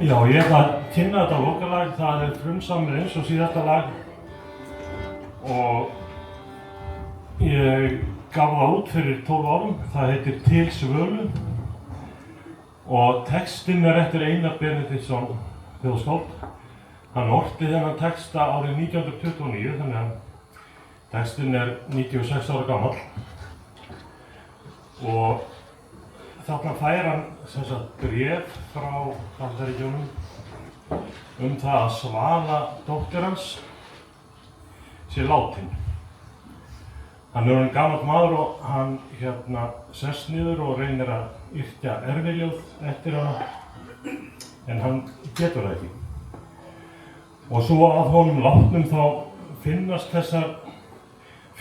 Já, ég ætla að kynna þetta lokalag. Það frumsamið eins og síðasta lag og ég gaf það út fyrir 12 árum. Það heitir Til svölu og textinn eftir Einar Benediktsson þjóðskáld. Hann orti þennan texta árið 1929, þannig að textinn 96 ára gamall og þarna fær hann bréf frá Bandaríkjunum það að Svala dóttir hans sé látin. Hann orðinn gamall maður og hann sest niður og reynir að yrkja erfiljóð eftir hana en hann getur það ekki. Og svo að honum látnum þá finnast þessar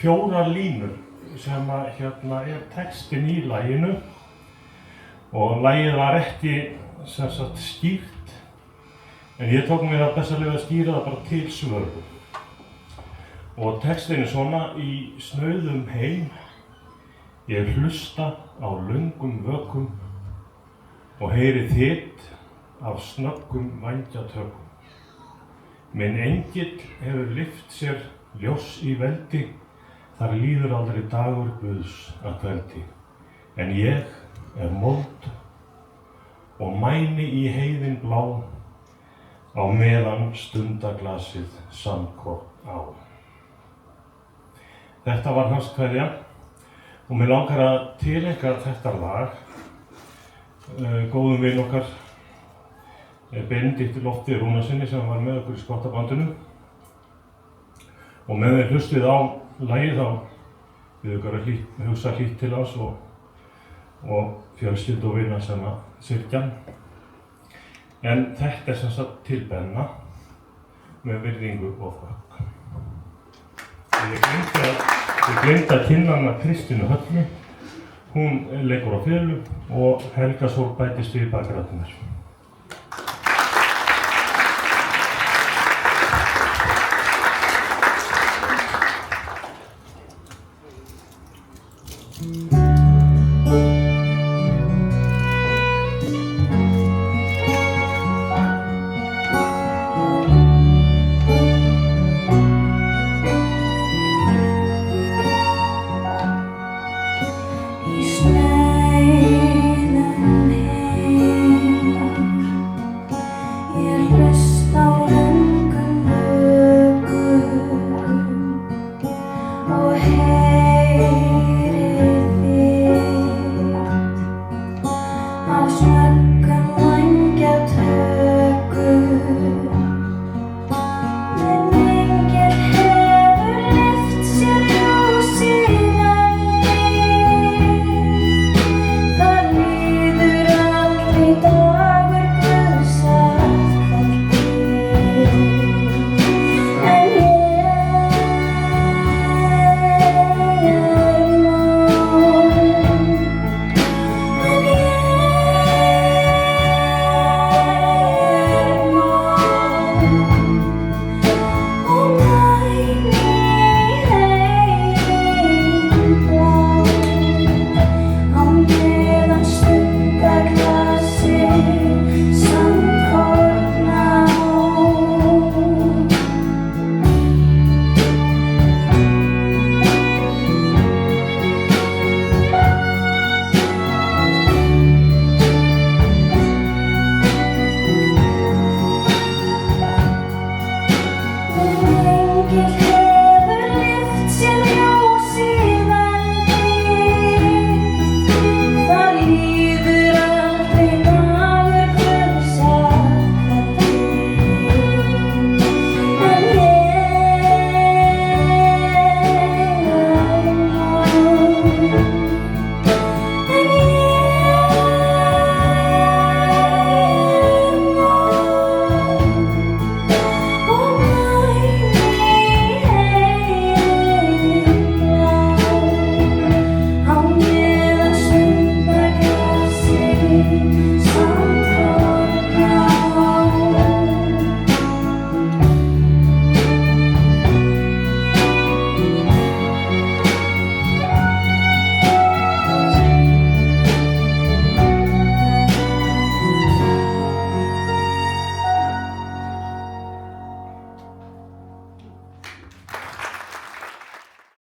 4 línur sem textinn í laginu og lagið var ekki skýrt en ég tók mér að bestarlega að skýra það bara til svölu. Og textinn svona: í snauðum heim ég hlusta á löngum vökum og heyri þitt af snöggum vængjatökum. Minn engill hefur lyft sér ljós í veldi, þar líður aldrei dagur Guðs að kveldi. En ég mold og mæni í heiðin blá, á meðan stundaglasið samkvott á. Þetta var hans kveðja og mig langar að tileinka þetta lag góðum vin okkar Benedikti Lofti Rúnarsinni sem var með okkur í skottabandinu. Og með þeir hlustið á lagið þá við okkar að hugsa hlýtt til hans og fjölskyldu og vina sem að syrkja. En þetta sem sagt til Benna með virðingu og þökk. Ég gleymdi að kynna hana Kristínu Höllu. Hún leikur á fiðlu og Helga Sól bætist við bakgráturnar. Snöggum